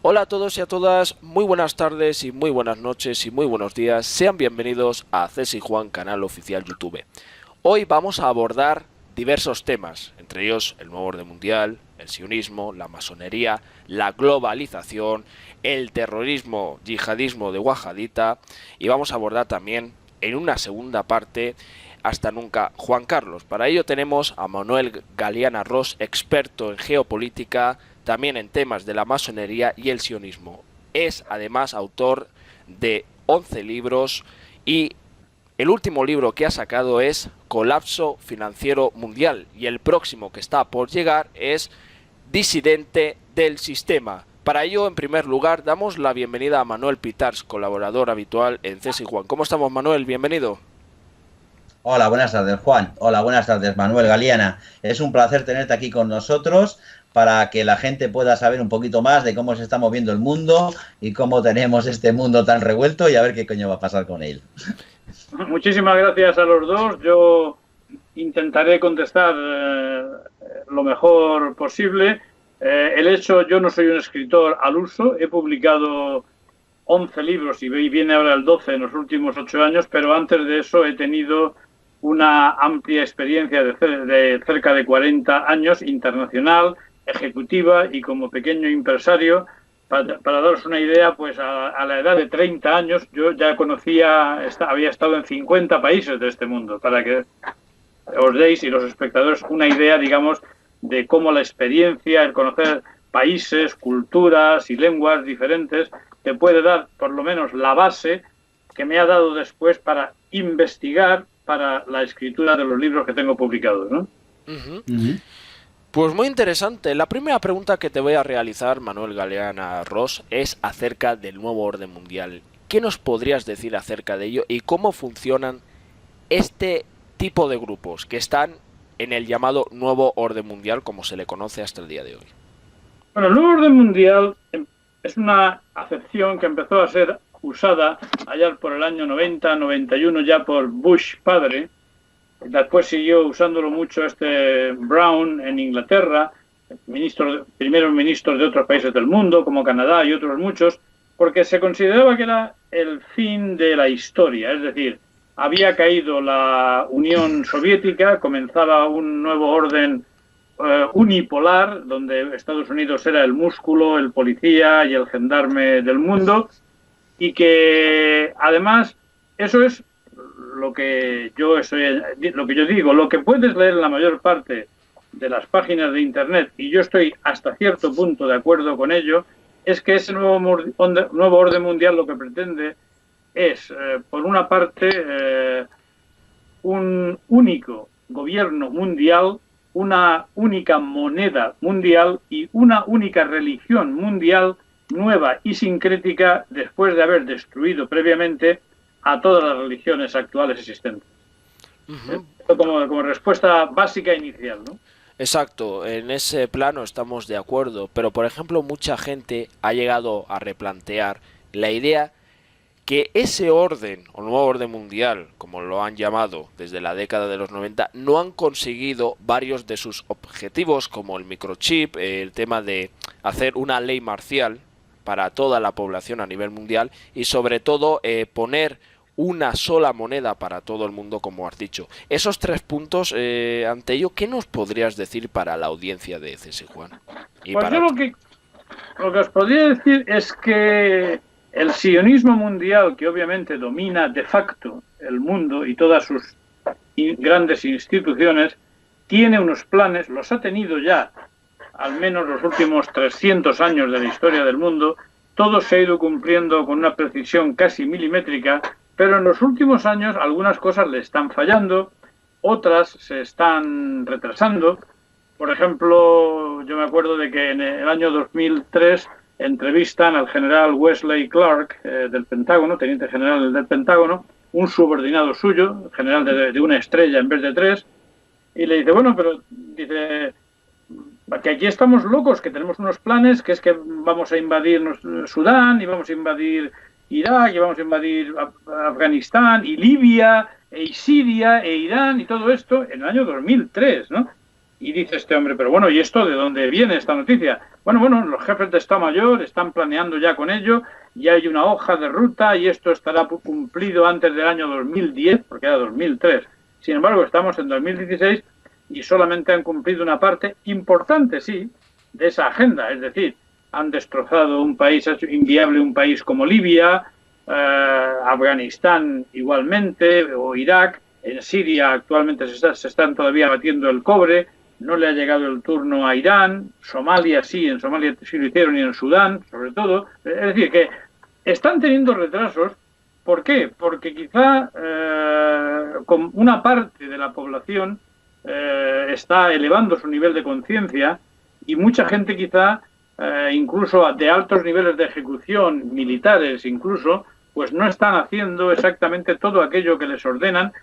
Hola a todos y a todas, muy buenas tardes y muy buenas noches y muy buenos días. Sean bienvenidos a Cés y Juan, canal oficial YouTube. Hoy vamos a abordar diversos temas, entre ellos el nuevo orden mundial, el sionismo, la masonería, la globalización, el terrorismo yihadismo de Wahhabita, y vamos a abordar también en una segunda parte Hasta nunca Juan Carlos. Para ello tenemos a Manuel Galeana Ros, experto en geopolítica, también en temas de la masonería y el sionismo. Es además autor de 11 libros y el último libro que ha sacado es Colapso Financiero Mundial, y el próximo que está por llegar es Disidente del Sistema. Para ello, en primer lugar, damos la bienvenida a Manuel Pitars, colaborador habitual en Cés y Juan. ¿Cómo estamos, Manuel? Bienvenido. Hola, buenas tardes, Juan. Hola, buenas tardes, Manuel Galeana. Es un placer tenerte aquí con nosotros para que la gente pueda saber un poquito más de cómo se está moviendo el mundo y cómo tenemos este mundo tan revuelto y a ver qué coño va a pasar con él. Muchísimas gracias a los dos. Yo intentaré contestar lo mejor posible. Yo no soy un escritor al uso. He publicado 11 libros y viene ahora el 12 en los últimos 8 años, pero antes de eso he tenido una amplia experiencia de cerca de 40 años, internacional, ejecutiva y como pequeño empresario. Para daros una idea, pues a la edad de 30 años yo ya había estado en 50 países de este mundo, para que os deis y los espectadores una idea, digamos, de cómo la experiencia, el conocer países, culturas y lenguas diferentes te puede dar por lo menos la base que me ha dado después para investigar para la escritura de los libros que tengo publicados, ¿no? Pues muy interesante. La primera pregunta que te voy a realizar, Manuel Galeana Ros, es acerca del nuevo orden mundial. ¿Qué nos podrías decir acerca de ello y cómo funcionan este tipo de grupos que están en el llamado nuevo orden mundial, como se le conoce hasta el día de hoy? Bueno, el nuevo orden mundial es una acepción que empezó a ser usada allá por el año 90-91 ya por Bush padre. Después siguió usándolo mucho Brown en Inglaterra, primeros ministros de otros países del mundo, como Canadá y otros muchos, porque se consideraba que era el fin de la historia. Es decir, había caído la Unión Soviética, comenzaba un nuevo orden unipolar, donde Estados Unidos era el músculo, el policía y el gendarme del mundo, y que además eso es lo que yo digo, lo que puedes leer en la mayor parte de las páginas de internet, y yo estoy hasta cierto punto de acuerdo con ello, es que ese nuevo orden mundial lo que pretende es, por una parte, un único gobierno mundial, una única moneda mundial y una única religión mundial nueva y sincrética, después de haber destruido previamente a todas las religiones actuales existentes. Como respuesta básica inicial, ¿no? Exacto, en ese plano estamos de acuerdo, pero por ejemplo mucha gente ha llegado a replantear la idea que ese orden, o nuevo orden mundial, como lo han llamado desde la década de los 90, no han conseguido varios de sus objetivos, como el microchip, el tema de hacer una ley marcial para toda la población a nivel mundial y sobre todo poner una sola moneda para todo el mundo, como has dicho. Esos 3 puntos, ante ello, ¿qué nos podrías decir para la audiencia de Cés y Juan? Pues yo lo que os podría decir es que el sionismo mundial, que obviamente domina de facto el mundo y todas sus grandes instituciones, tiene unos planes, los ha tenido ya al menos los últimos 300 años de la historia del mundo, todo se ha ido cumpliendo con una precisión casi milimétrica, pero en los últimos años algunas cosas le están fallando, otras se están retrasando. Por ejemplo, yo me acuerdo de que en el año 2003 entrevistan al general Wesley Clark del Pentágono, teniente general del Pentágono, un subordinado suyo, general de una estrella en vez de tres, y le dice, bueno, pero dice que aquí estamos locos, que tenemos unos planes, que es que vamos a invadir Sudán, y vamos a invadir Irak, y vamos a invadir Afganistán, y Libia, y Siria, e Irán, y todo esto en el año 2003, ¿no? Y dice este hombre, pero bueno, ¿y esto de dónde viene esta noticia? Bueno, los jefes de Estado Mayor están planeando ya con ello, y hay una hoja de ruta, y esto estará cumplido antes del año 2010, porque era 2003. Sin embargo, estamos en 2016 y solamente han cumplido una parte importante, sí, de esa agenda. Es decir, han destrozado un país, ha hecho inviable un país como Libia, Afganistán igualmente, o Irak. En Siria actualmente se están todavía batiendo el cobre. No le ha llegado el turno a Irán. Somalia sí, en Somalia sí lo hicieron, y en Sudán, sobre todo. Es decir, que están teniendo retrasos. ¿Por qué? Porque quizá con una parte de la población está elevando su nivel de conciencia, y mucha gente quizá, incluso de altos niveles de ejecución, militares incluso, pues no están haciendo exactamente todo aquello que les ordenan,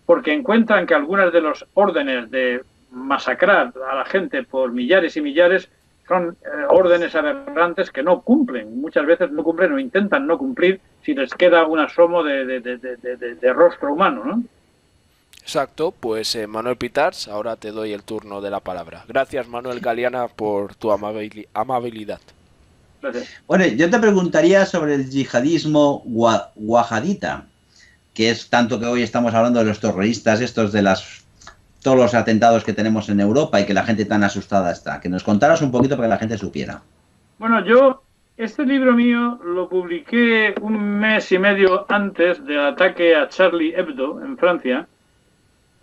porque encuentran que algunas de las órdenes de masacrar a la gente por millares y millares son órdenes aberrantes que no cumplen. Muchas veces no cumplen o intentan no cumplir si les queda un asomo de rostro humano, ¿no? Exacto, pues Manuel Pitars, ahora te doy el turno de la palabra. Gracias, Manuel Galeana, por tu amabilidad. Gracias. Bueno, yo te preguntaría sobre el yihadismo wahhabita, que es tanto que hoy estamos hablando de los terroristas, estos de todos los atentados que tenemos en Europa, y que la gente tan asustada está. Que nos contaras un poquito para que la gente supiera. Bueno, este libro mío lo publiqué un mes y medio antes del ataque a Charlie Hebdo en Francia.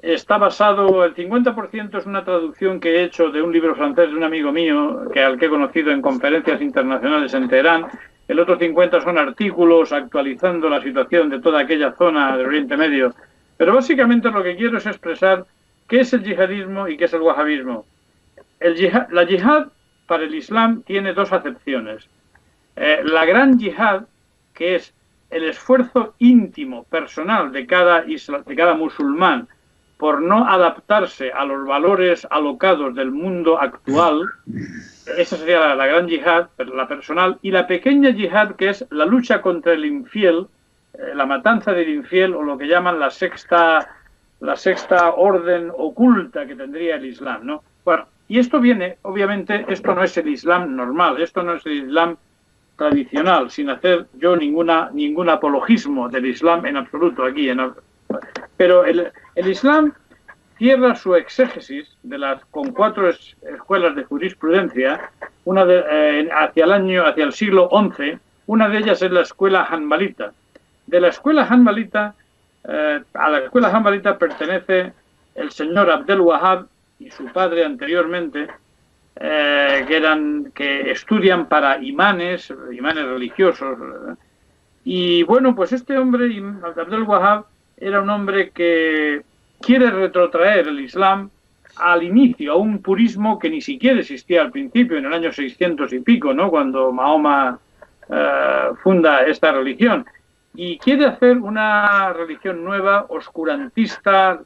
Está basado, el 50% es una traducción que he hecho de un libro francés de un amigo mío, al que he conocido en conferencias internacionales en Teherán. El otro 50% son artículos actualizando la situación de toda aquella zona del Oriente Medio. Pero básicamente lo que quiero es expresar qué es el yihadismo y qué es el wahabismo. La yihad para el Islam tiene dos acepciones. La gran yihad, que es el esfuerzo íntimo, personal de cada musulmán por no adaptarse a los valores alocados del mundo actual. Esa sería la gran yihad, la personal. Y la pequeña yihad, que es la lucha contra el infiel, la matanza del infiel, o lo que llaman la sexta orden oculta que tendría el Islam, ¿no? Bueno, y esto viene, obviamente, esto no es el Islam normal, esto no es el Islam tradicional, sin hacer yo ningún apologismo del Islam en absoluto aquí. Pero el Islam cierra su exégesis con 4 escuelas de jurisprudencia, hacia el siglo XI. Una de ellas es la escuela hanbalita. De la escuela hanbalita, a la escuela hanbalita pertenece el señor Abdel Wahab y su padre anteriormente, que estudian para imanes religiosos. Y bueno, pues este hombre, Abdel Wahab, era un hombre que quiere retrotraer el Islam al inicio, a un purismo que ni siquiera existía al principio, en el año 600 y pico, ¿no?, cuando Mahoma funda esta religión. Y quiere hacer una religión nueva, oscurantista,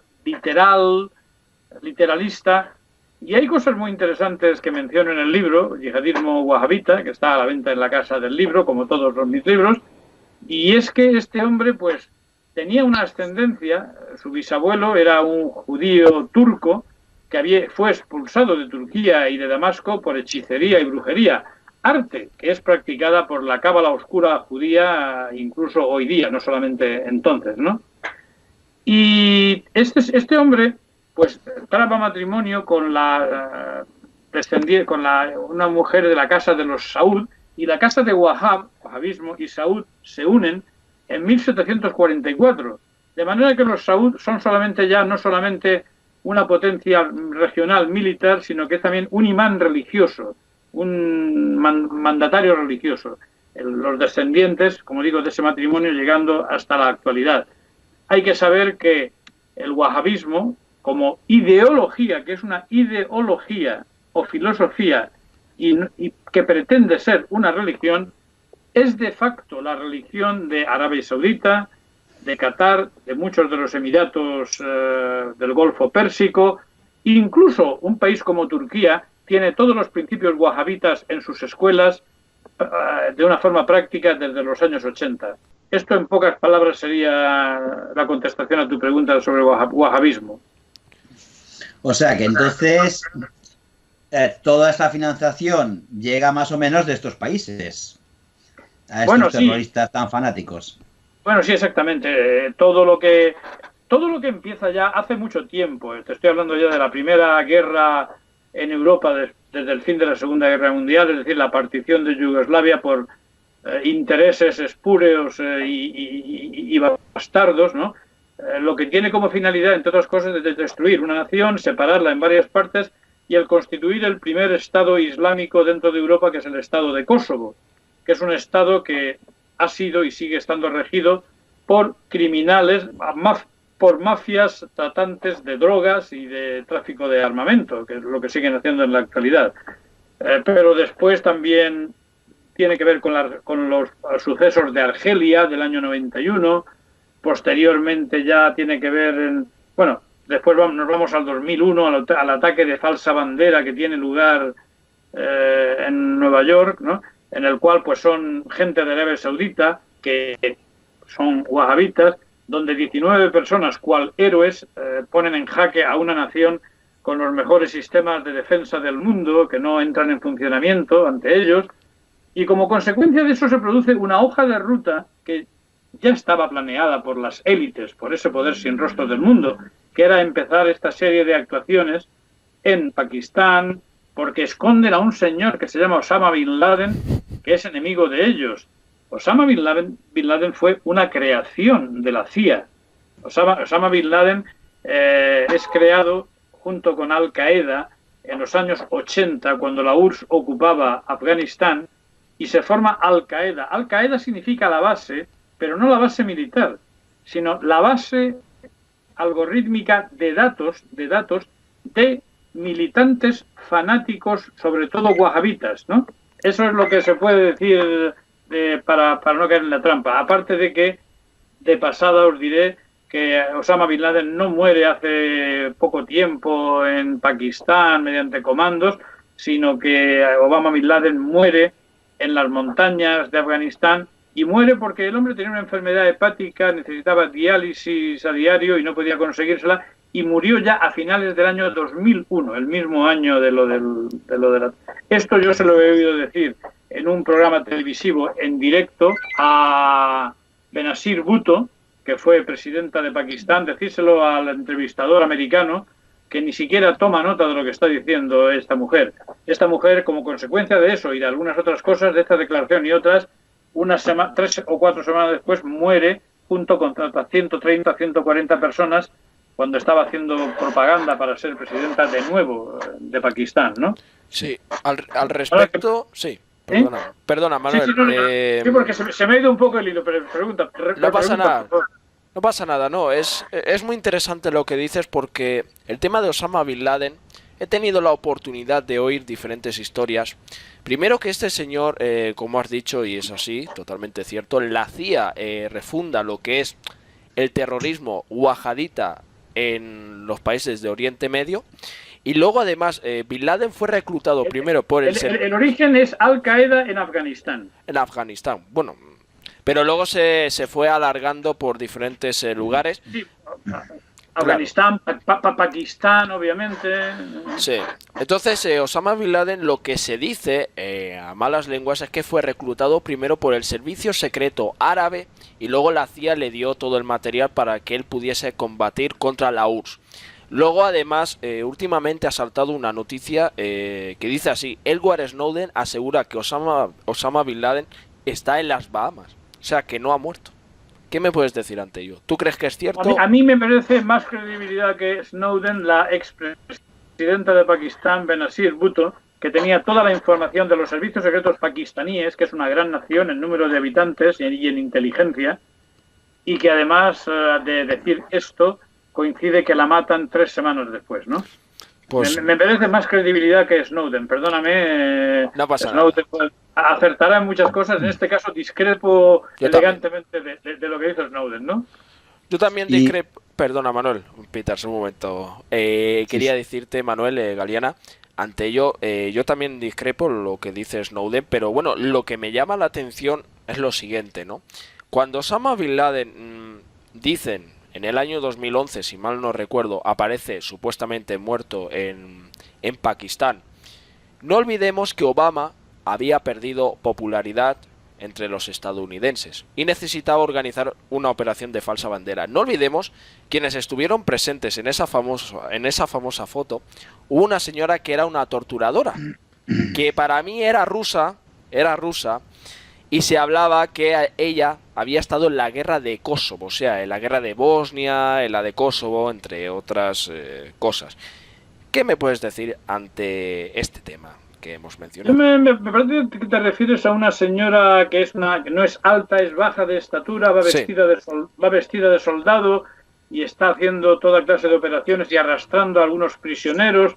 literalista. Y hay cosas muy interesantes que menciono en el libro, Yihadismo Wahhabita, que está a la venta en la casa del libro, como todos mis libros. Y es que este hombre, pues, tenía una ascendencia. Su bisabuelo era un judío turco que fue expulsado de Turquía y de Damasco por hechicería y brujería, arte que es practicada por la cábala oscura judía incluso hoy día, no solamente entonces, ¿no? Y este hombre, pues, traba matrimonio con una mujer de la casa de los Saud, y la casa de Wahhabismo y Saud se unen en 1744, de manera que los Saud son no solamente una potencia regional militar, sino que es también un imán religioso, un mandatario religioso. los descendientes, como digo, de ese matrimonio llegando hasta la actualidad. Hay que saber que el wahabismo, como ideología, que es una ideología o filosofía y que pretende ser una religión, es de facto la religión de Arabia Saudita, de Qatar, de muchos de los Emiratos del Golfo Pérsico. Incluso un país como Turquía tiene todos los principios wahabitas en sus escuelas de una forma práctica desde los años 80. Esto, en pocas palabras, sería la contestación a tu pregunta sobre el wahabismo. O sea que entonces toda esta financiación llega más o menos de estos países, a estos terroristas tan fanáticos. Bueno, sí, exactamente. Todo lo que empieza ya hace mucho tiempo. Te estoy hablando ya de la primera guerra en Europa desde el fin de la Segunda Guerra Mundial, es decir, la partición de Yugoslavia por intereses espúreos y bastardos, ¿no? Lo que tiene como finalidad, entre otras cosas, es destruir una nación, separarla en varias partes y el constituir el primer Estado islámico dentro de Europa, que es el Estado de Kosovo, que es un Estado que ha sido y sigue estando regido por criminales, por mafias tratantes de drogas y de tráfico de armamento, que es lo que siguen haciendo en la actualidad. Pero después también tiene que ver con los sucesos de Argelia del año 91, posteriormente ya tiene que ver, después nos vamos al 2001, al ataque de falsa bandera que tiene lugar en Nueva York, ¿no? En el cual pues son gente de Arabia Saudita que son wahabitas, donde 19 personas, cual héroes, ponen en jaque a una nación con los mejores sistemas de defensa del mundo, que no entran en funcionamiento ante ellos, y como consecuencia de eso se produce una hoja de ruta que ya estaba planeada por las élites, por ese poder sin rostro del mundo, que era empezar esta serie de actuaciones en Pakistán, porque esconden a un señor que se llama Osama Bin Laden, que es enemigo de ellos. Osama Bin Laden fue una creación de la CIA. Osama Bin Laden es creado junto con Al Qaeda en los años 80, cuando la URSS ocupaba Afganistán, y se forma Al Qaeda. Al Qaeda significa la base, pero no la base militar, sino la base algorítmica de datos de militantes fanáticos, sobre todo wahabitas, ¿no? Eso es lo que se puede decir para no caer en la trampa. Aparte de que, de pasada, os diré que Osama Bin Laden no muere hace poco tiempo en Pakistán mediante comandos, sino que Osama Bin Laden muere en las montañas de Afganistán, y muere porque el hombre tenía una enfermedad hepática, necesitaba diálisis a diario y no podía conseguírsela, y murió ya a finales del año 2001, el mismo año de lo de la... Esto yo se lo he oído decir en un programa televisivo en directo a Benazir Bhutto, que fue presidenta de Pakistán, decírselo al entrevistador americano, que ni siquiera toma nota de lo que está diciendo esta mujer. Esta mujer, como consecuencia de eso y de algunas otras cosas, de esta declaración y otras, 3 o 4 semanas después muere junto con 130, 140 personas cuando estaba haciendo propaganda para ser presidenta de nuevo de Pakistán, ¿no? Sí, al respecto, sí. Perdona, Manuel. Sí, porque se me ha ido un poco el hilo, pero pregunta. No pasa nada. No pasa nada, no. Es muy interesante lo que dices, porque el tema de Osama Bin Laden, he tenido la oportunidad de oír diferentes historias. Primero, que este señor, como has dicho, y es así, totalmente cierto, la CIA refunda lo que es el terrorismo wahhabita en los países de Oriente Medio. Y luego, además, Bin Laden fue reclutado primero por el origen es Al Qaeda en Afganistán. En Afganistán, bueno, pero luego se fue alargando por diferentes lugares. Sí, Afganistán, claro. Pakistán, obviamente. Sí, entonces Osama Bin Laden, lo que se dice a malas lenguas es que fue reclutado primero por el servicio secreto árabe, y luego la CIA le dio todo el material para que él pudiese combatir contra la URSS. Luego, además, últimamente ha saltado una noticia que dice así: Edward Snowden asegura que Osama Bin Laden está en las Bahamas, o sea, que no ha muerto. ¿Qué me puedes decir ante ello? ¿Tú crees que es cierto? A mí me merece más credibilidad que Snowden la expresidenta de Pakistán, Benazir Bhutto, que tenía toda la información de los servicios secretos pakistaníes, que es una gran nación en número de habitantes y en inteligencia, y que además de decir esto, coincide que la matan 3 semanas después, ¿no? Pues Me merece más credibilidad que Snowden, perdóname. no pasa Snowden nada. acertará en muchas cosas, en este caso discrepo Yo elegantemente de lo que dice Snowden, ¿no? Yo también Y discrepo. Perdona, Manuel, Peters, un momento. sí, Quería decirte, Manuel, Galeana, ante ello, yo también discrepo lo que dice Snowden, pero bueno, lo que me llama la atención es lo siguiente, ¿no? Cuando Osama Bin Laden, dicen, en el año 2011, si mal no recuerdo, aparece supuestamente muerto en Pakistán, no olvidemos que Obama había perdido popularidad entre los estadounidenses y necesitaba organizar una operación de falsa bandera. No olvidemos quienes estuvieron presentes en esa famosa foto. Hubo una señora que era una torturadora, que para mí era rusa, y se hablaba que ella había estado en la guerra de Kosovo, o sea, en la guerra de Bosnia, en la de Kosovo, entre otras cosas. ¿Qué me puedes decir ante este tema que hemos mencionado? Me parece que te refieres a una señora que que no es alta, es baja de estatura, va Sí. vestida de soldado y está haciendo toda clase de operaciones y arrastrando a algunos prisioneros.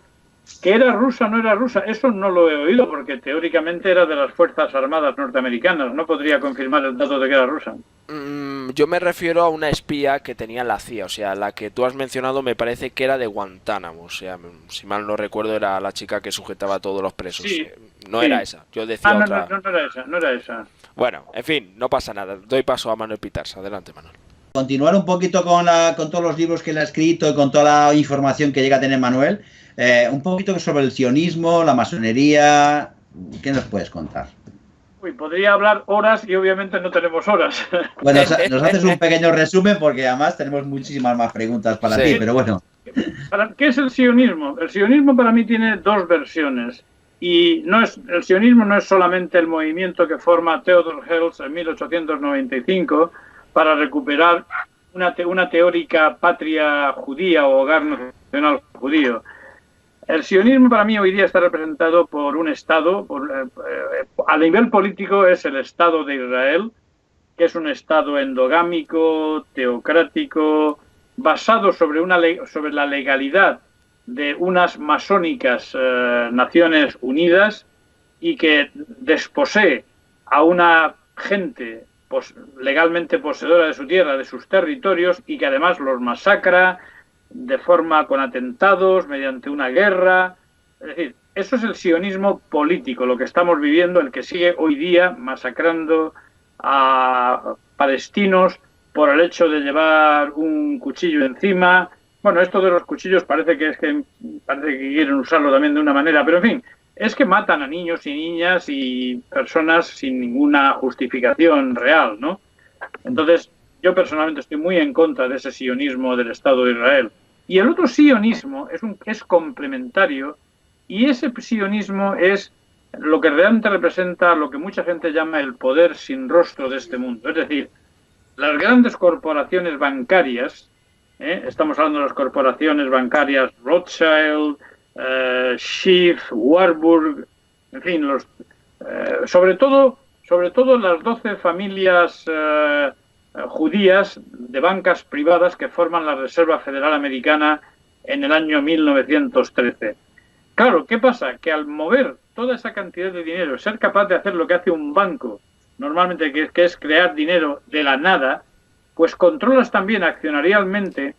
Que era rusa, no era rusa, eso no lo he oído porque teóricamente era de las Fuerzas Armadas norteamericanas, no podría confirmar el dato de que era rusa. Yo me refiero a una espía que tenía la CIA, o sea, la que tú has mencionado me parece que era de Guantánamo, o sea, si mal no recuerdo era la chica que sujetaba a todos los presos. Sí, No sí. era esa, yo decía No, otra. no era esa, no era esa. Bueno, en fin, no pasa nada, doy paso a Manuel Pitars, adelante Manuel. continuar un poquito con todos los libros que él ha escrito y con toda la información que llega a tener Manuel, un poquito sobre el sionismo, la masonería, ¿qué nos puedes contar? Uy, podría hablar horas y obviamente no tenemos horas. Bueno, nos haces un pequeño resumen porque además tenemos muchísimas más preguntas para Sí. ti, pero bueno. ¿Qué es el sionismo? El sionismo para mí tiene dos versiones. Y el sionismo no es solamente el movimiento que forma Theodor Herzl en 1895 para recuperar una teórica patria judía o hogar nacional judío. El sionismo para mí hoy día está representado por un Estado, a nivel político es el Estado de Israel, que es un Estado endogámico, teocrático, basado sobre la legalidad de unas masónicas Naciones Unidas y que desposee a una gente legalmente poseedora de su tierra, de sus territorios, y que además los masacra de forma con atentados, mediante una guerra. Es decir, eso es el sionismo político, lo que estamos viviendo, el que sigue hoy día masacrando a palestinos por el hecho de llevar un cuchillo encima. Bueno, esto de los cuchillos parece que quieren usarlo también de una manera, pero en fin, es que matan a niños y niñas y personas sin ninguna justificación real, ¿no? Entonces, yo personalmente estoy muy en contra de ese sionismo del Estado de Israel. Y el otro sionismo es complementario, y ese sionismo es lo que realmente representa lo que mucha gente llama el poder sin rostro de este mundo. Es decir, las grandes corporaciones bancarias, estamos hablando de las corporaciones bancarias Rothschild, Schiff, Warburg, en fin, sobre todo las 12 familias judías de bancas privadas que forman la Reserva Federal Americana en el año 1913. Claro, ¿qué pasa? Que al mover toda esa cantidad de dinero, ser capaz de hacer lo que hace un banco, normalmente que es crear dinero de la nada, pues controlas también accionarialmente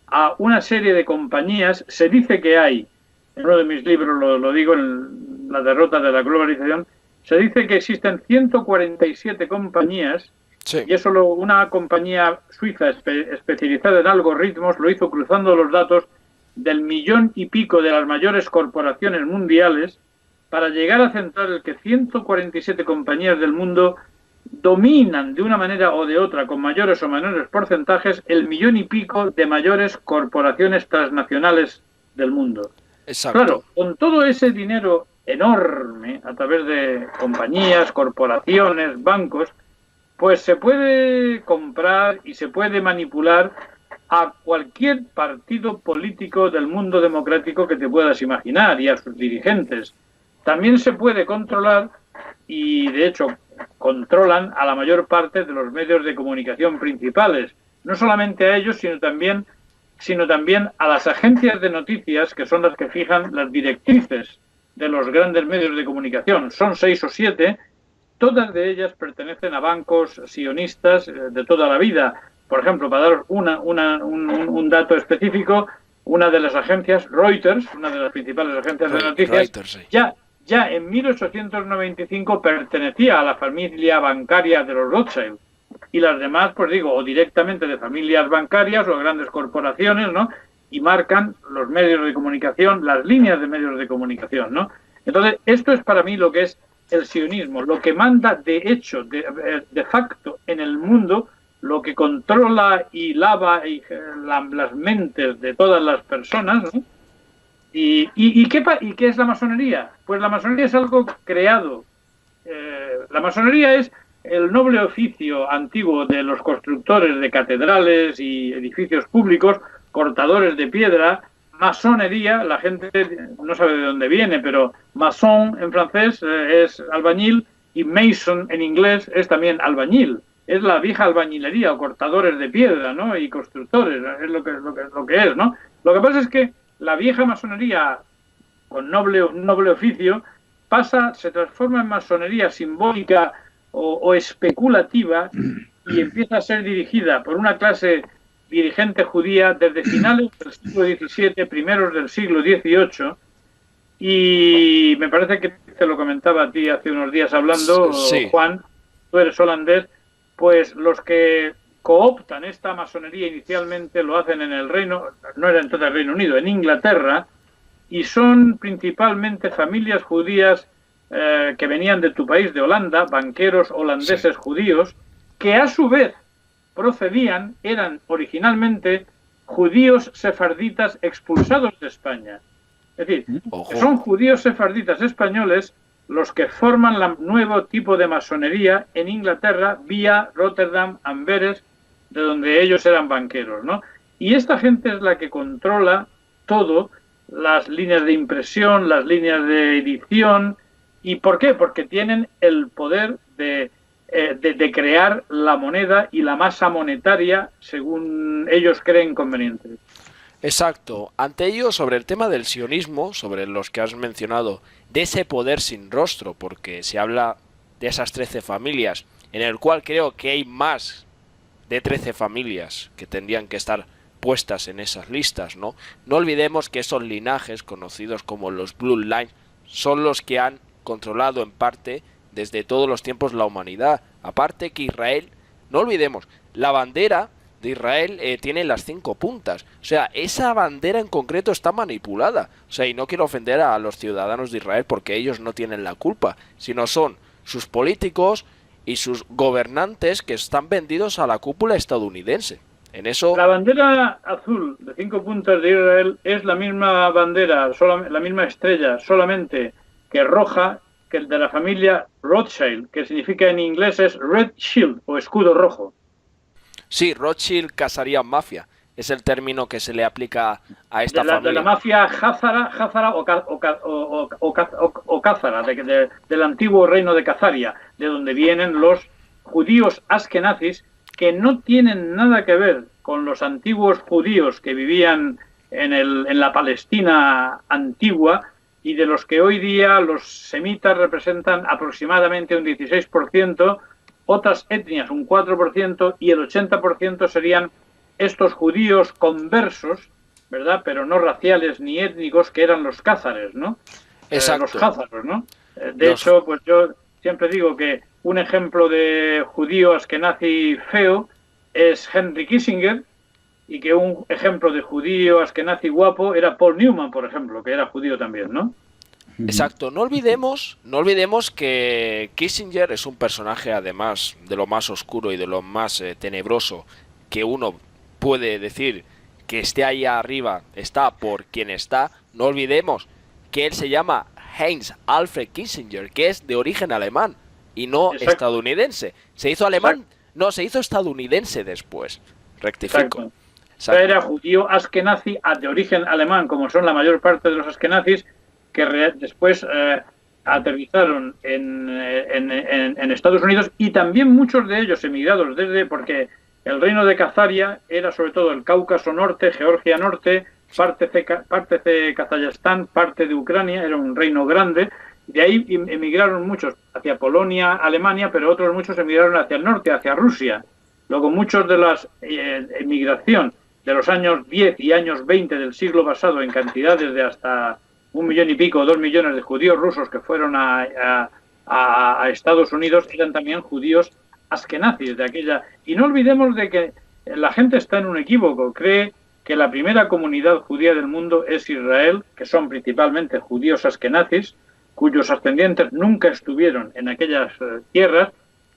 a una serie de compañías. Se dice que hay, en uno de mis libros lo digo, en La derrota de la globalización, se dice que existen 147 compañías. Sí. Y eso una compañía suiza especializada en algoritmos lo hizo cruzando los datos del 1,000,000 de las mayores corporaciones mundiales para llegar a centrar el que 147 compañías del mundo dominan de una manera o de otra, con mayores o menores porcentajes, el 1,000,000 de mayores corporaciones transnacionales del mundo. Exacto. Claro, con todo ese dinero enorme a través de compañías, corporaciones, bancos, pues se puede comprar y se puede manipular a cualquier partido político del mundo democrático que te puedas imaginar y a sus dirigentes. también se puede controlar, y de hecho controlan a la mayor parte de los medios de comunicación principales. No solamente a ellos, sino también a las agencias de noticias, que son las que fijan las directrices de los grandes medios de comunicación. Son 6 o 7, todas de ellas pertenecen a bancos sionistas de toda la vida. Por ejemplo, para daros un dato específico, una de las agencias, Reuters, una de las principales agencias de noticias, Reuters, sí. ya en 1895 pertenecía a la familia bancaria de los Rothschild. Y las demás, pues digo, o directamente de familias bancarias o grandes corporaciones, ¿no? Y marcan los medios de comunicación, las líneas de medios de comunicación, ¿no? Entonces, esto es para mí lo que es el sionismo, lo que manda de hecho, de facto en el mundo, lo que controla y lava las mentes de todas las personas, ¿no? ¿Y qué es la masonería? Pues la masonería es algo creado. La masonería es el noble oficio antiguo de los constructores de catedrales y edificios públicos, cortadores de piedra. Masonería, la gente no sabe de dónde viene, pero maçon en francés es albañil, y mason en inglés es también albañil. Es la vieja albañilería o cortadores de piedra, ¿no? Y constructores, es lo que es, ¿no? Lo que pasa es que la vieja masonería, con noble oficio, se transforma en masonería simbólica o especulativa, y empieza a ser dirigida por una clase dirigente judía desde finales del siglo XVII, primeros del siglo XVIII, y me parece que te lo comentaba a ti hace unos días hablando, sí. Juan, tú eres holandés, pues los que cooptan esta masonería inicialmente lo hacen en el no era entonces el Reino Unido, en Inglaterra, y son principalmente familias judías que venían de tu país, de Holanda, banqueros holandeses, sí, judíos, que a su vez eran originalmente judíos sefarditas expulsados de España. Es decir, son judíos sefarditas españoles los que forman el nuevo tipo de masonería en Inglaterra vía Rotterdam, Amberes, de donde ellos eran banqueros, ¿no? Y esta gente es la que controla todo, las líneas de impresión, las líneas de edición. ¿Y por qué? Porque tienen el poder de crear la moneda y la masa monetaria según ellos creen conveniente. Exacto. Ante ello, sobre el tema del sionismo, sobre los que has mencionado, de ese poder sin rostro, porque se habla de esas 13 familias, en el cual creo que hay más de 13 familias que tendrían que estar puestas en esas listas, ¿no? No olvidemos que esos linajes, conocidos como los Bloodlines, son los que han controlado en parte desde todos los tiempos la humanidad. Aparte que Israel, no olvidemos, la bandera de Israel tiene las 5 puntas. O sea, esa bandera en concreto está manipulada. O sea, y no quiero ofender a los ciudadanos de Israel porque ellos no tienen la culpa, sino son sus políticos y sus gobernantes que están vendidos a la cúpula estadounidense. En eso... La bandera azul de 5 puntas de Israel es la misma bandera, la misma estrella, solamente que roja, que el de la familia Rothschild, que significa en inglés es Red Shield o escudo rojo. Sí, Rothschild casaría mafia, es el término que se le aplica a esta familia. De la mafia Házara o Cázara, del antiguo reino de Cazaria, de donde vienen los judíos askenazis, que no tienen nada que ver con los antiguos judíos que vivían en la Palestina antigua, y de los que hoy día los semitas representan aproximadamente un 16%, otras etnias un 4%, y el 80% serían estos judíos conversos, ¿verdad? Pero no raciales ni étnicos, que eran los cázares, ¿no? Exacto. Los cázaros, ¿no? De hecho, pues yo siempre digo que un ejemplo de judío askenazi feo es Henry Kissinger, y que un ejemplo de judío askenazi guapo era Paul Newman, por ejemplo, que era judío también, ¿no? Exacto, no olvidemos que Kissinger es un personaje, además de lo más oscuro y de lo más tenebroso que uno puede decir, que esté ahí arriba, está por quien está. No olvidemos que él se llama Heinz Alfred Kissinger, que es de origen alemán y no estadounidense. Se hizo alemán, no, se hizo estadounidense después. Rectifico. Era judío askenazi de origen alemán, como son la mayor parte de los askenazis, que después aterrizaron en Estados Unidos, y también muchos de ellos emigrados porque el reino de Khazaria era sobre todo el Cáucaso Norte, Georgia Norte, parte de Kazajstán, parte de Ucrania, era un reino grande. De ahí emigraron muchos hacia Polonia, Alemania, pero otros muchos emigraron hacia el norte, hacia Rusia. Luego muchos de la emigración de los años 10 y años 20 del siglo pasado, en cantidades de hasta 1 millón y pico, 2 millones de judíos rusos que fueron a Estados Unidos, eran también judíos askenazis de aquella. Y no olvidemos de que la gente está en un equívoco, cree que la primera comunidad judía del mundo es Israel, que son principalmente judíos askenazis, cuyos ascendientes nunca estuvieron en aquellas tierras,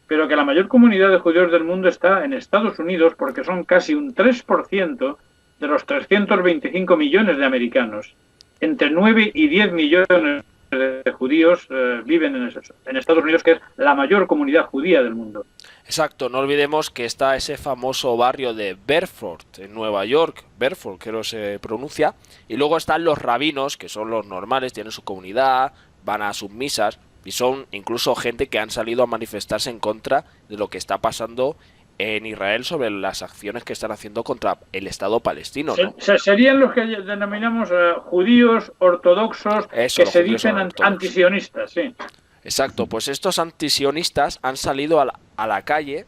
pero que la mayor comunidad de judíos del mundo está en Estados Unidos, porque son casi un 3% de los 325 millones de americanos. Entre 9 y 10 millones de judíos viven en Estados Unidos, que es la mayor comunidad judía del mundo. Exacto, no olvidemos que está ese famoso barrio de Bedford, en Nueva York, Bedford creo se pronuncia, y luego están los rabinos, que son los normales, tienen su comunidad, van a sus misas, y son incluso gente que han salido a manifestarse en contra de lo que está pasando en Israel sobre las acciones que están haciendo contra el Estado palestino, ¿no? Serían los que denominamos judíos ortodoxos, eso, que se dicen antisionistas, sí. Exacto, pues estos antisionistas han salido a la calle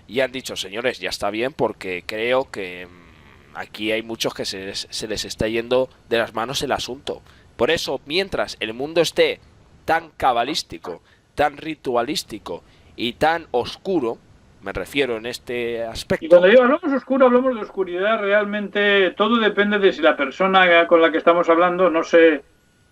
y han dicho, señores, ya está bien, porque creo que aquí hay muchos que se les está yendo de las manos el asunto. Por eso, mientras el mundo esté tan cabalístico, tan ritualístico y tan oscuro, me refiero en este aspecto. Y cuando hablamos oscuro, hablamos de oscuridad, realmente todo depende de si la persona con la que estamos hablando, no sé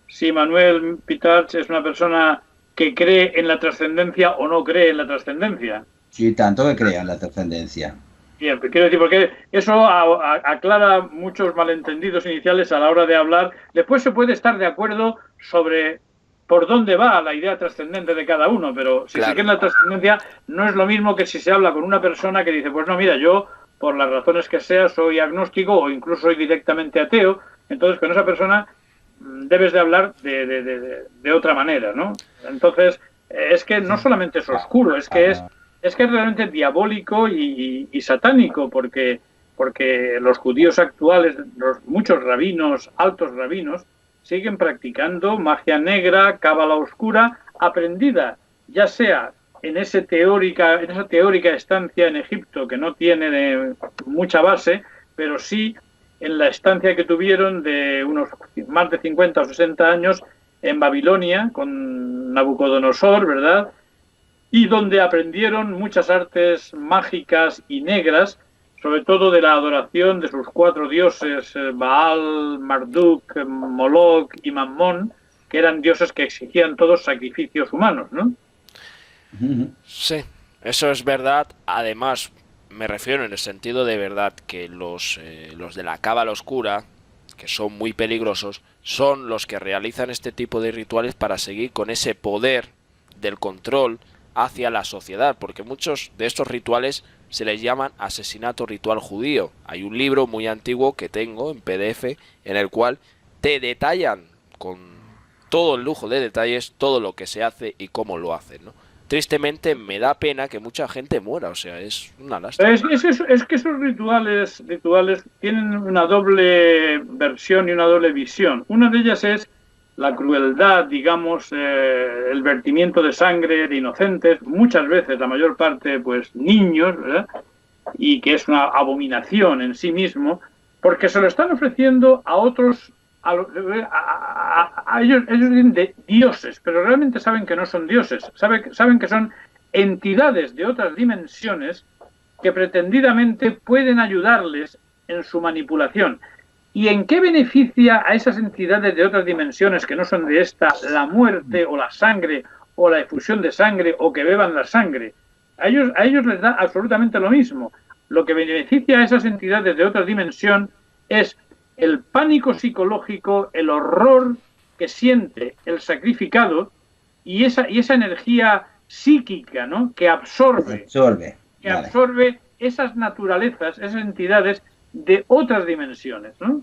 si Manuel Pitarch es una persona que cree en la trascendencia o no cree en la trascendencia. Sí, tanto que crea en la trascendencia. Bien, quiero decir, porque eso aclara muchos malentendidos iniciales a la hora de hablar. Después se puede estar de acuerdo sobre por dónde va la idea trascendente de cada uno, pero si se cree en la trascendencia no es lo mismo que si se habla con una persona que dice, pues no, mira, yo por las razones que sea soy agnóstico o incluso soy directamente ateo. Entonces con esa persona debes de hablar de otra manera, ¿no? Entonces es que no solamente es oscuro, es que es realmente diabólico y satánico, porque los judíos actuales, muchos rabinos, altos rabinos, siguen practicando magia negra, cábala oscura, aprendida, ya sea en esa teórica estancia en Egipto, que no tiene mucha base, pero sí en la estancia que tuvieron de unos más de 50 o 60 años en Babilonia, con Nabucodonosor, ¿verdad? Y donde aprendieron muchas artes mágicas y negras, sobre todo de la adoración de sus 4 dioses, Baal, Marduk, Moloch y Mammón, que eran dioses que exigían todos sacrificios humanos, ¿no? Sí, eso es verdad. Además, me refiero en el sentido de verdad que los de la cábala oscura, que son muy peligrosos, son los que realizan este tipo de rituales para seguir con ese poder del control hacia la sociedad, porque muchos de estos rituales se les llaman asesinato ritual judío. Hay un libro muy antiguo que tengo en PDF en el cual te detallan con todo el lujo de detalles todo lo que se hace y cómo lo hacen, ¿no? Tristemente me da pena que mucha gente muera, o sea, es una lástima. Es que esos rituales tienen una doble versión y una doble visión. Una de ellas es la crueldad, digamos, el vertimiento de sangre de inocentes, muchas veces, la mayor parte, pues niños, ¿verdad? Y que es una abominación en sí mismo, porque se lo están ofreciendo a otros, a ellos dicen de dioses, pero realmente saben que no son dioses, saben que son entidades de otras dimensiones que pretendidamente pueden ayudarles en su manipulación. ¿Y en qué beneficia a esas entidades de otras dimensiones que no son de esta la muerte o la sangre o la efusión de sangre o que beban la sangre? A ellos les da absolutamente lo mismo. Lo que beneficia a esas entidades de otra dimensión es el pánico psicológico, el horror que siente el sacrificado y esa energía psíquica, ¿no? que absorbe esas naturalezas, esas entidades de otras dimensiones, ¿no?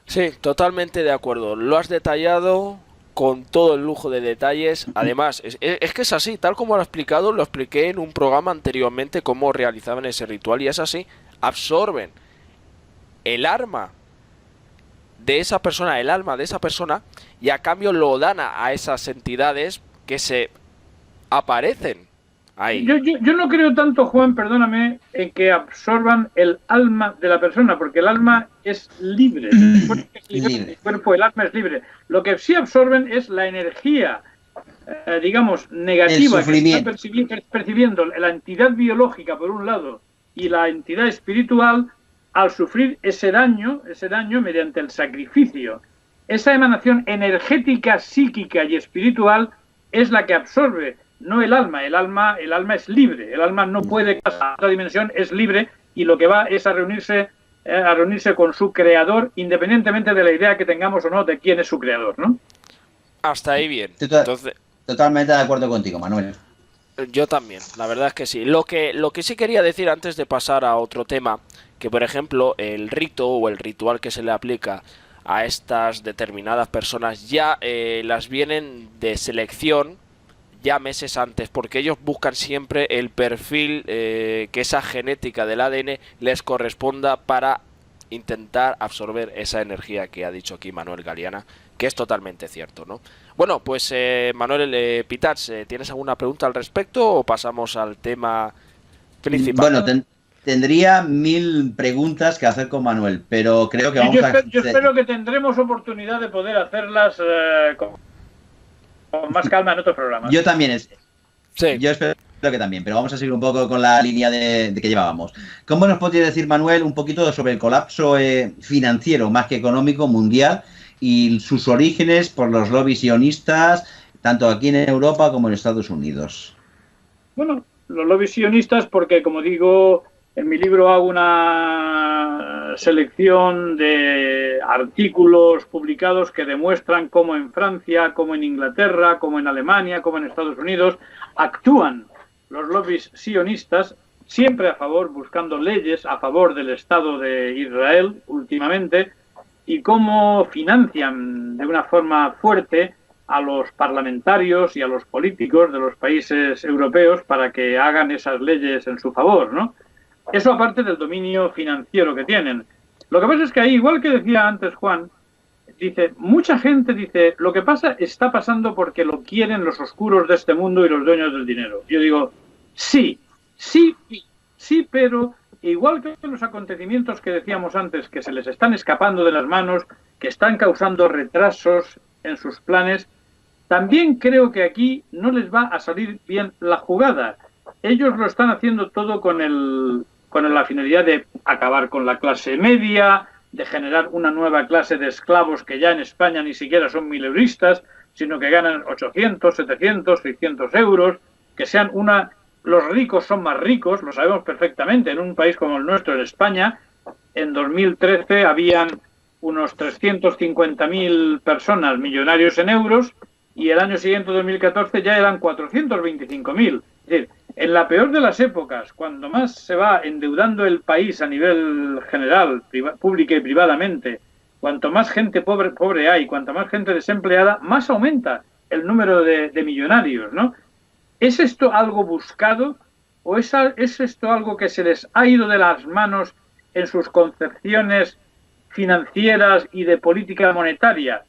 Sí, totalmente de acuerdo. Lo has detallado con todo el lujo de detalles. Además, es que es así, tal como lo he explicado, lo expliqué en un programa anteriormente cómo realizaban ese ritual, y es así, absorben el arma de esa persona, el alma de esa persona, y a cambio lo dan a esas entidades que se aparecen ahí. Yo no creo tanto, Juan, perdóname, en que absorban el alma de la persona, porque el alma es libre, el cuerpo, el alma es libre. Lo que sí absorben es la energía, digamos, negativa que está percibiendo la entidad biológica por un lado y la entidad espiritual al sufrir ese daño mediante el sacrificio. Esa emanación energética, psíquica y espiritual es la que absorbe, no el alma. El alma es libre, el alma no puede pasar a otra dimensión, es libre, y lo que va es a reunirse con su creador, independientemente de la idea que tengamos o no de quién es su creador, ¿no? Hasta ahí bien. Entonces, totalmente de acuerdo contigo, Manuel. Yo también, la verdad es que sí. Lo que sí quería decir antes de pasar a otro tema, que por ejemplo el rito o el ritual que se le aplica a estas determinadas personas ya las vienen de selección ya meses antes, porque ellos buscan siempre el perfil que esa genética del ADN les corresponda para intentar absorber esa energía que ha dicho aquí Manuel Galiana, que es totalmente cierto, ¿no? Bueno, pues Manuel Pitats, ¿tienes alguna pregunta al respecto o pasamos al tema principal? Bueno, tendría 1000 preguntas que hacer con Manuel, pero creo que yo espero que tendremos oportunidad de poder hacerlas con más calma en otros programas. Yo también sí. Yo espero que también, pero vamos a seguir un poco con la línea de que llevábamos. ¿Cómo nos podría decir, Manuel, un poquito sobre el colapso financiero, más que económico, mundial, y sus orígenes por los lobbies sionistas, tanto aquí en Europa como en Estados Unidos? Bueno, los lobbies sionistas, porque como digo, en mi libro hago una selección de artículos publicados que demuestran cómo en Francia, cómo en Inglaterra, cómo en Alemania, cómo en Estados Unidos actúan los lobbies sionistas, siempre a favor, buscando leyes a favor del Estado de Israel últimamente, y cómo financian de una forma fuerte a los parlamentarios y a los políticos de los países europeos para que hagan esas leyes en su favor, ¿no? Eso aparte del dominio financiero que tienen. Lo que pasa es que ahí, igual que decía antes Juan, dice, mucha gente dice, lo que pasa está pasando porque lo quieren los oscuros de este mundo y los dueños del dinero. Yo digo, sí, pero igual que los acontecimientos que decíamos antes, que se les están escapando de las manos, que están causando retrasos en sus planes, también creo que aquí no les va a salir bien la jugada. Ellos lo están haciendo todo con la finalidad de acabar con la clase media, de generar una nueva clase de esclavos que ya en España ni siquiera son mileuristas, sino que ganan 800, 700, 600 euros, que sean los ricos son más ricos, lo sabemos perfectamente. En un país como el nuestro, en España, en 2013 habían unos 350.000 personas millonarios en euros y el año siguiente, 2014, ya eran 425.000. Es decir, en la peor de las épocas, cuando más se va endeudando el país a nivel general, pública y privadamente, cuanto más gente pobre hay, cuanto más gente desempleada, más aumenta el número de millonarios, ¿no? ¿Es esto algo buscado o es esto algo que se les ha ido de las manos en sus concepciones financieras y de política monetaria?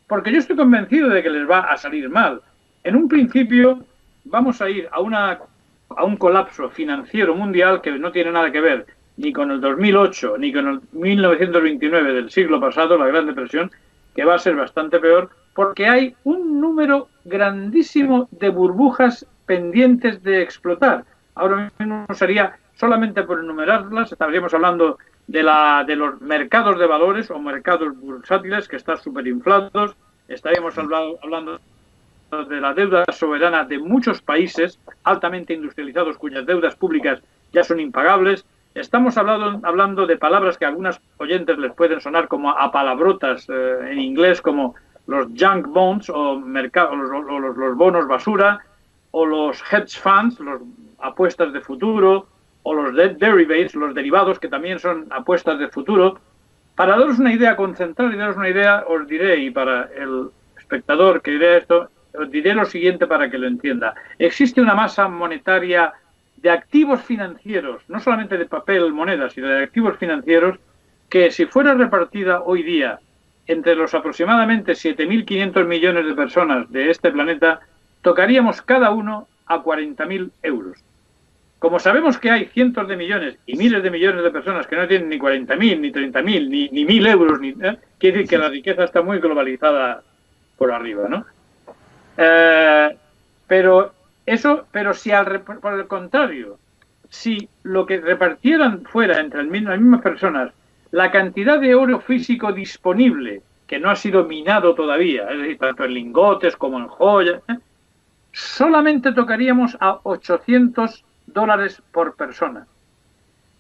Porque yo estoy convencido de que les va a salir mal. En un principio vamos a ir a un colapso financiero mundial que no tiene nada que ver ni con el 2008 ni con el 1929 del siglo pasado, la Gran Depresión, que va a ser bastante peor, porque hay un número grandísimo de burbujas pendientes de explotar. Ahora mismo sería, solamente por enumerarlas, estaríamos hablando de los mercados de valores o mercados bursátiles que están superinflados, estaríamos hablando de la deuda soberana de muchos países altamente industrializados cuyas deudas públicas ya son impagables. Estamos hablando de palabras que a algunos oyentes les pueden sonar como a palabrotas en inglés, como los junk bonds o los bonos basura, o los hedge funds, los apuestas de futuro, o los debt derivatives, los derivados, que también son apuestas de futuro. Para daros una idea, concentrar y daros una idea, os diré, y para espectador que dirá esto, os diré lo siguiente para que lo entienda. Existe una masa monetaria de activos financieros, no solamente de papel, moneda, sino de activos financieros, que si fuera repartida hoy día entre los aproximadamente 7.500 millones de personas de este planeta, tocaríamos cada uno a 40.000 euros. Como sabemos que hay cientos de millones y miles de millones de personas que no tienen ni 40.000, ni 30.000, ni 1.000 euros, quiere decir que la riqueza está muy globalizada por arriba, ¿no? Pero si por el contrario, si lo que repartieran fuera entre las mismas personas la cantidad de oro físico disponible, que no ha sido minado todavía, es decir, tanto en lingotes como en joyas, solamente tocaríamos a $800 por persona.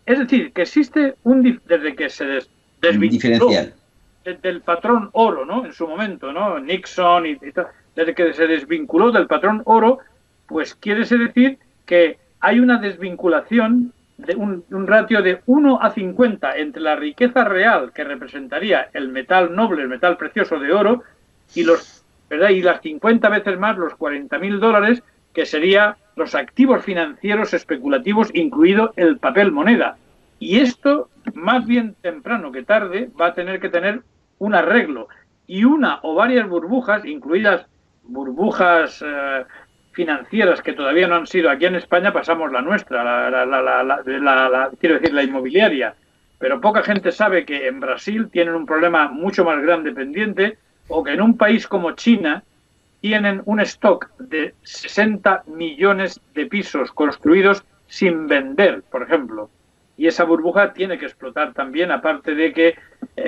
Es decir, que existe desde que se desvinculó del patrón oro, ¿no? En su momento, ¿no? Nixon y tal, desde que se desvinculó del patrón oro, pues quiere decir que hay una desvinculación de un ratio de 1 a 50 entre la riqueza real que representaría el metal noble, el metal precioso de oro, y ¿verdad? Y las 50 veces más los $40.000, que serían los activos financieros especulativos, incluido el papel moneda. Y esto, más bien temprano que tarde, va a tener que tener un arreglo. Y una o varias burbujas, incluidas burbujas financieras que todavía no han sido. Aquí en España pasamos la nuestra, quiero decir, la inmobiliaria. Pero poca gente sabe que en Brasil tienen un problema mucho más grande pendiente, o que en un país como China tienen un stock de 60 millones de pisos construidos sin vender, por ejemplo. Y esa burbuja tiene que explotar también, aparte de que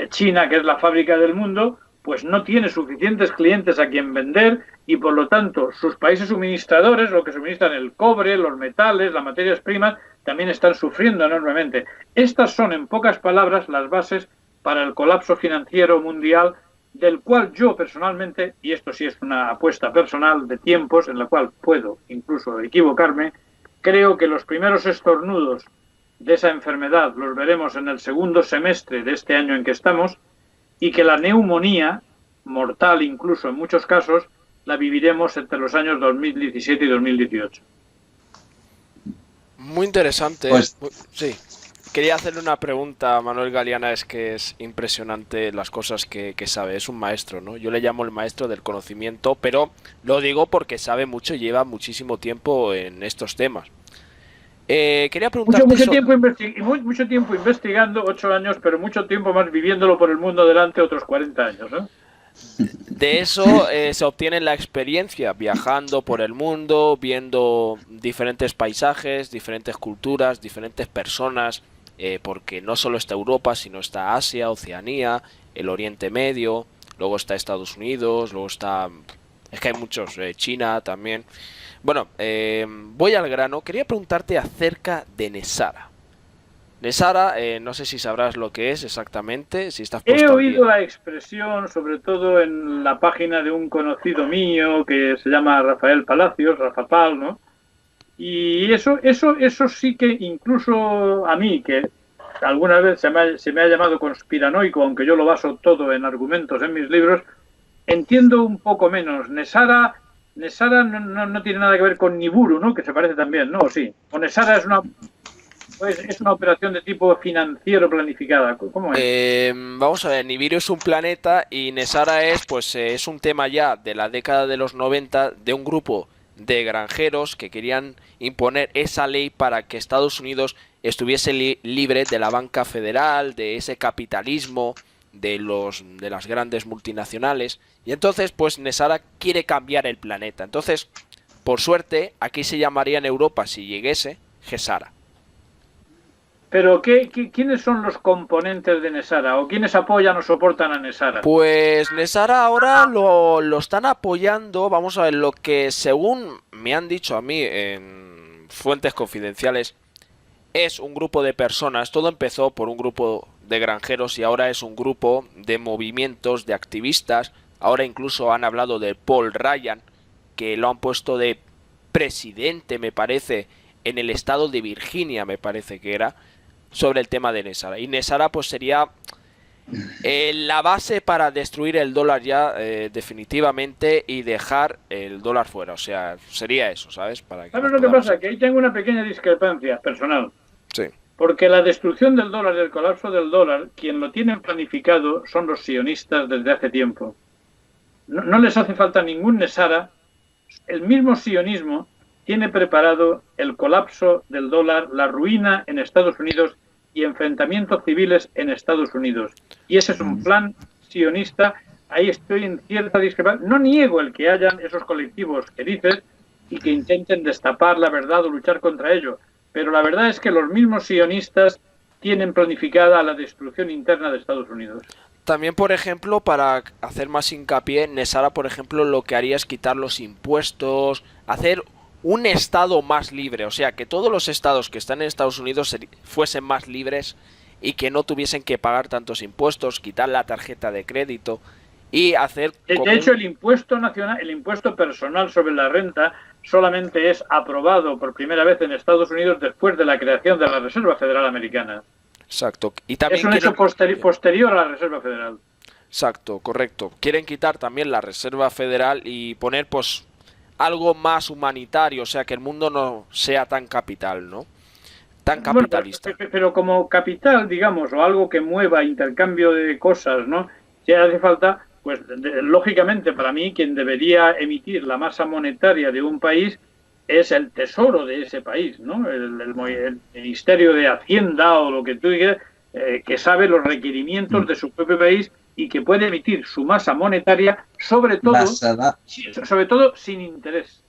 China, que es la fábrica del mundo, pues no tiene suficientes clientes a quien vender, y por lo tanto sus países suministradores, lo que suministran el cobre, los metales, las materias primas, también están sufriendo enormemente. Estas son, en pocas palabras, las bases para el colapso financiero mundial, del cual yo personalmente, y esto sí es una apuesta personal de tiempos, en la cual puedo incluso equivocarme, creo que los primeros estornudos de esa enfermedad los veremos en el segundo semestre de este año en que estamos, y que la neumonía, mortal incluso en muchos casos, la viviremos entre los años 2017 y 2018. Muy interesante. Pues, sí. Quería hacerle una pregunta a Manuel Galeana, es que es impresionante las cosas que sabe, es un maestro, ¿no? Yo le llamo el maestro del conocimiento, pero lo digo porque sabe mucho y lleva muchísimo tiempo en estos temas. Quería preguntarte... Mucho tiempo investigando, 8 años, pero mucho tiempo más viviéndolo por el mundo delante, otros 40 años, ¿no? De eso se obtiene la experiencia, viajando por el mundo, viendo diferentes paisajes, diferentes culturas, diferentes personas, porque no solo está Europa, sino está Asia, Oceanía, el Oriente Medio, luego está Estados Unidos, luego está... es que hay muchos, China también. Bueno, voy al grano. Quería preguntarte acerca de Nesara. Nesara, no sé si sabrás lo que es exactamente, si estás puesto He al oído día. la expresión, sobre todo en la página de un conocido mío que se llama Rafael Palacios, Rafa Pal, ¿no? Y eso sí que incluso a mí, que alguna vez se me ha llamado conspiranoico, aunque yo lo baso todo en argumentos en mis libros, entiendo un poco menos. Nesara no tiene nada que ver con Nibiru, ¿no? Que se parece también, ¿no? Sí. O Nesara es una operación de tipo financiero planificada. ¿Cómo es? Vamos a ver, Nibiru es un planeta y Nesara es un tema ya de la década de los 90 de un grupo de granjeros que querían imponer esa ley para que Estados Unidos estuviese libre de la banca federal, de ese capitalismo, de las grandes multinacionales. Y entonces, pues Nesara quiere cambiar el planeta. Entonces, por suerte, aquí se llamaría en Europa, si lleguese, Gesara. Pero ¿quiénes son los componentes de Nesara? ¿O quiénes apoyan o soportan a Nesara? Pues Nesara ahora lo están apoyando, vamos a ver, lo que según me han dicho a mí en fuentes confidenciales, es un grupo de personas, todo empezó por un grupo de granjeros y ahora es un grupo de movimientos, de activistas, ahora incluso han hablado de Paul Ryan, que lo han puesto de presidente, me parece, en el estado de Virginia, me parece que era, sobre el tema de Nesara. Y Nesara pues sería La base para destruir el dólar ya definitivamente y dejar el dólar fuera. O sea, sería eso, ¿sabes? Para que ¿Sabes nos lo que podamos... pasa? Que ahí tengo una pequeña discrepancia personal. Sí, Porque la destrucción del dólar y el colapso del dólar, quien lo tienen planificado son los sionistas desde hace tiempo. No les hace falta ningún Nesara. El mismo sionismo tiene preparado el colapso del dólar, la ruina en Estados Unidos y enfrentamientos civiles en Estados Unidos. Y ese es un plan sionista. Ahí estoy en cierta discrepancia. No niego el que hayan esos colectivos que dices y que intenten destapar la verdad o luchar contra ello. Pero la verdad es que los mismos sionistas tienen planificada la destrucción interna de Estados Unidos. también, por ejemplo, para hacer más hincapié, Nesara, por ejemplo, lo que haría es quitar los impuestos, hacer un estado más libre, o sea, que todos los estados que están en Estados Unidos fuesen más libres y que no tuviesen que pagar tantos impuestos, quitar la tarjeta de crédito y hacer De hecho, el impuesto nacional, el impuesto personal sobre la renta solamente es aprobado por primera vez en Estados Unidos después de la creación de la Reserva Federal Americana. Exacto. Y también Es un hecho posterior a la Reserva Federal. Exacto, correcto. Quieren quitar también la Reserva Federal y poner pues algo más humanitario, o sea, que el mundo no sea tan capital, ¿no? Tan capitalista. Bueno, pero como capital, digamos, o algo que mueva intercambio de cosas, ¿no? Si hace falta, pues lógicamente para mí quien debería emitir la masa monetaria de un país es el tesoro de ese país, ¿no? El Ministerio de Hacienda o lo que tú digas, que sabe los requerimientos de su propio país y que puede emitir su masa monetaria, sobre todo sin interés,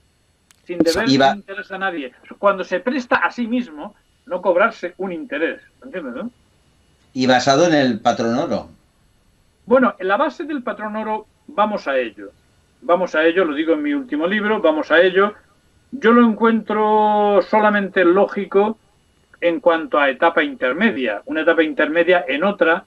sin deber interés a nadie. Cuando se presta a sí mismo, no cobrarse un interés, ¿entiendes, no? Y basado en el patrón oro. Bueno, en la base del patrón oro, vamos a ello, lo digo en mi último libro, vamos a ello. Yo lo encuentro solamente lógico en cuanto a etapa intermedia, una etapa intermedia en otra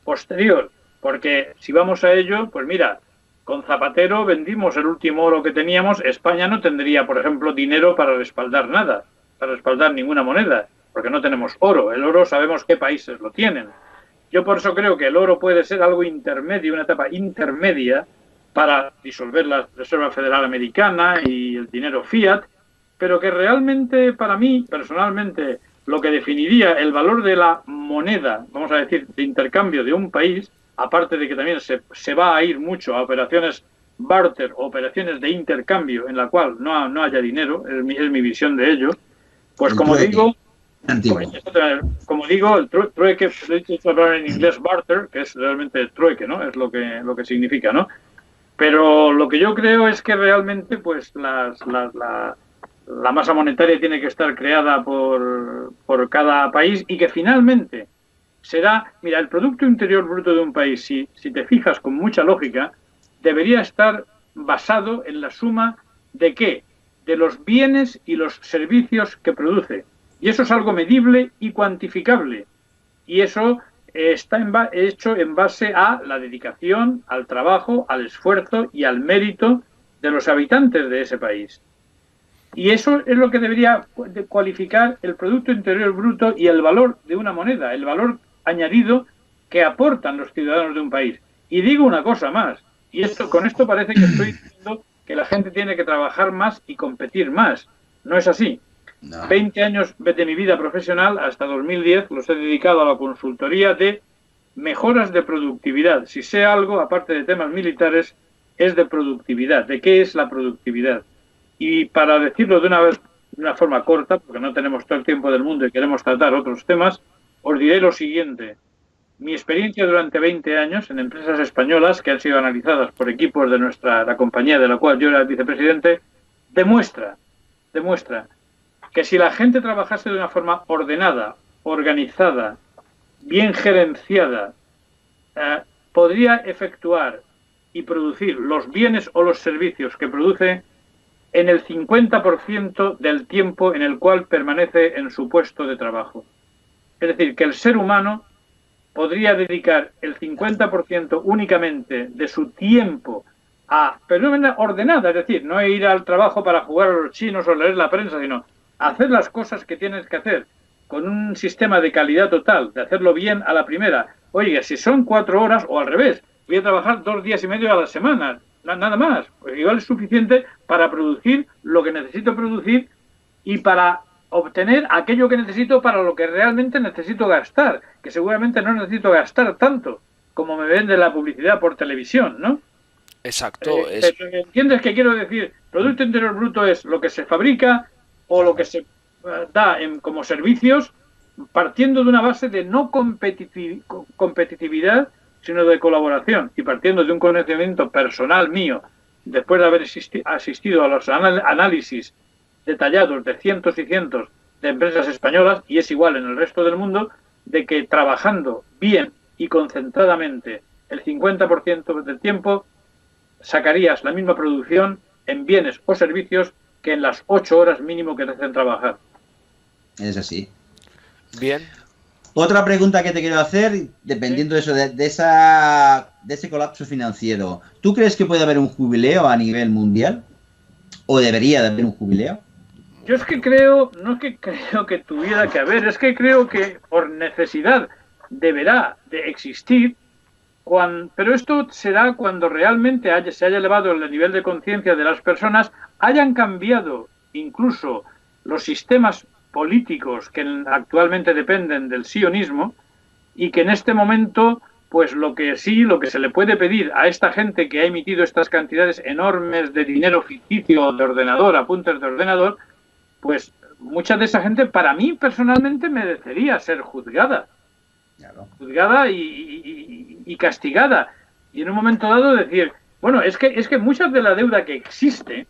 posterior, porque si vamos a ello, pues mira, con Zapatero vendimos el último oro que teníamos, España no tendría, por ejemplo, dinero para respaldar nada, para respaldar ninguna moneda, porque no tenemos oro, el oro sabemos qué países lo tienen. Yo por eso creo que el oro puede ser algo intermedio, una etapa intermedia, para disolver la Reserva Federal Americana y el dinero fiat, pero que realmente para mí, personalmente, lo que definiría el valor de la moneda, vamos a decir, de intercambio de un país, aparte de que también se va a ir mucho a operaciones barter o operaciones de intercambio en la cual no haya dinero, es mi visión de ello, pues como digo, el trueque, he dicho hablar en inglés barter, que es realmente trueque, ¿no? Es lo que significa, ¿no? Pero lo que yo creo es que realmente pues la masa monetaria tiene que estar creada por cada país y que finalmente será, mira, el Producto Interior Bruto de un país, si te fijas con mucha lógica, debería estar basado en la suma de ¿qué? De los bienes y los servicios que produce. Y eso es algo medible y cuantificable. Y eso está hecho en base a la dedicación, al trabajo, al esfuerzo y al mérito de los habitantes de ese país. Y eso es lo que debería cualificar el Producto Interior Bruto y el valor de una moneda, el valor añadido que aportan los ciudadanos de un país. Y digo una cosa más, y con esto parece que estoy diciendo que la gente tiene que trabajar más y competir más. No es así. No. 20 años de mi vida profesional, hasta 2010, los he dedicado a la consultoría de mejoras de productividad. Si sé algo, aparte de temas militares, es de productividad. ¿De qué es la productividad? Y para decirlo de una forma corta, porque no tenemos todo el tiempo del mundo y queremos tratar otros temas, os diré lo siguiente. Mi experiencia durante 20 años en empresas españolas que han sido analizadas por equipos de la compañía de la cual yo era el vicepresidente, demuestra que si la gente trabajase de una forma ordenada, organizada, bien gerenciada, podría efectuar y producir los bienes o los servicios que produce en el 50% del tiempo en el cual permanece en su puesto de trabajo. Es decir, que el ser humano podría dedicar el 50% únicamente de su tiempo pero de manera ordenada, es decir, no ir al trabajo para jugar a los chinos o leer la prensa, sino hacer las cosas que tienes que hacer con un sistema de calidad total, de hacerlo bien a la primera, oiga, si son 4 horas, o al revés, voy a trabajar 2 días y medio a la semana, nada más. Pues igual es suficiente para producir lo que necesito producir y para obtener aquello que necesito para lo que realmente necesito gastar, que seguramente no necesito gastar tanto como me vende la publicidad por televisión, ¿no? Exacto. ¿Entiendes qué quiero decir? Producto Interior Bruto es lo que se fabrica o lo que se da como servicios, partiendo de una base de no competitividad, sino de colaboración, y partiendo de un conocimiento personal mío, después de haber asistido a los análisis detallados de cientos y cientos de empresas españolas, y es igual en el resto del mundo, de que trabajando bien y concentradamente el 50% del tiempo sacarías la misma producción en bienes o servicios que en las 8 horas mínimo que te hacen trabajar. Es así. Bien. Otra pregunta que te quiero hacer, dependiendo de eso, de ese colapso financiero, ¿tú crees que puede haber un jubileo a nivel mundial? ¿O debería de haber un jubileo? Yo es que creo, no es que creo que tuviera que haber, es que creo que por necesidad deberá de existir, pero esto será cuando realmente se haya elevado el nivel de conciencia de las personas, hayan cambiado incluso los sistemas políticos que actualmente dependen del sionismo, y que en este momento, pues lo que se le puede pedir a esta gente que ha emitido estas cantidades enormes de dinero ficticio de ordenador, apuntes de ordenador, pues mucha de esa gente, para mí personalmente, merecería ser juzgada. Claro. Juzgada y castigada. Y en un momento dado decir, bueno, es que mucha de la deuda que existe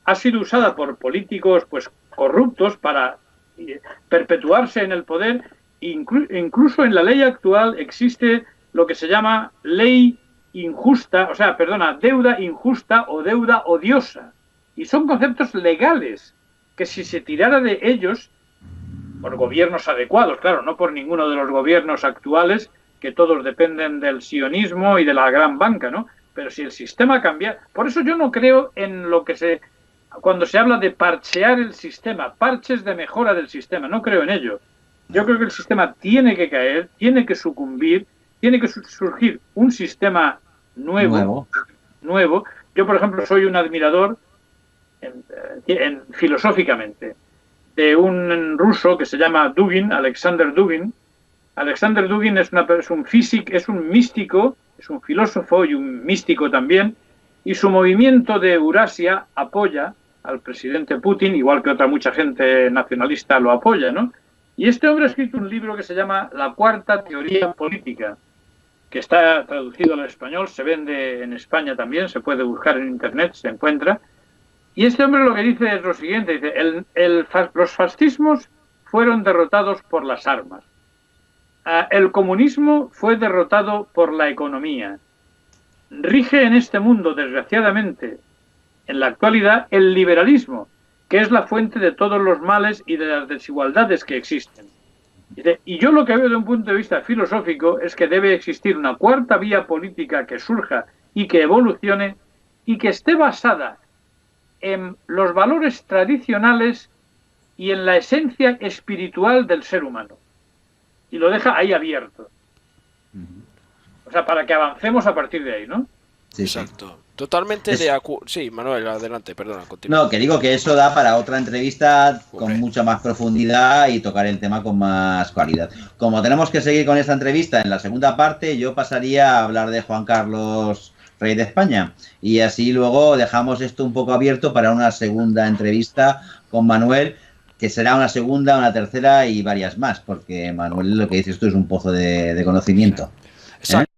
ha sido usada por políticos pues corruptos para perpetuarse en el poder. Incluso en la ley actual existe lo que se llama ley injusta, deuda injusta o deuda odiosa. Y son conceptos legales que, si se tirara de ellos por gobiernos adecuados, claro, no por ninguno de los gobiernos actuales, que todos dependen del sionismo y de la gran banca, ¿no? Pero si el sistema cambia, por eso yo no creo en cuando se habla de parchear el sistema, parches de mejora del sistema, no creo en ello. Yo creo que el sistema tiene que caer, tiene que sucumbir, tiene que surgir un sistema nuevo. Yo, por ejemplo, soy un admirador filosóficamente de un ruso que se llama Dugin, Alexander Dugin. Alexander Dugin es un físico, es un místico, es un filósofo y un místico también, y su movimiento de Eurasia apoya al presidente Putin, igual que mucha gente nacionalista lo apoya, ¿no? Y este hombre ha escrito un libro que se llama La Cuarta Teoría Política, que está traducido al español, se vende en España también, se puede buscar en internet, se encuentra. Y este hombre lo que dice es lo siguiente, dice, los fascismos fueron derrotados por las armas. El comunismo fue derrotado por la economía. Rige en este mundo, desgraciadamente, en la actualidad, el liberalismo, que es la fuente de todos los males y de las desigualdades que existen. Y yo lo que veo de un punto de vista filosófico es que debe existir una cuarta vía política que surja y que evolucione y que esté basada en los valores tradicionales y en la esencia espiritual del ser humano. Y lo deja ahí abierto. O sea, para que avancemos a partir de ahí, ¿no? Sí, exacto. Totalmente de acuerdo. Sí, Manuel, adelante, perdona, continúa. No, que digo que eso da para otra entrevista con mucha más profundidad y tocar el tema con más calidad. Como tenemos que seguir con esta entrevista en la segunda parte, yo pasaría a hablar de Juan Carlos, rey de España, y así luego dejamos esto un poco abierto para una segunda entrevista con Manuel, que será una segunda, una tercera y varias más, porque Manuel, lo que dices tú, es un pozo de conocimiento. Exacto.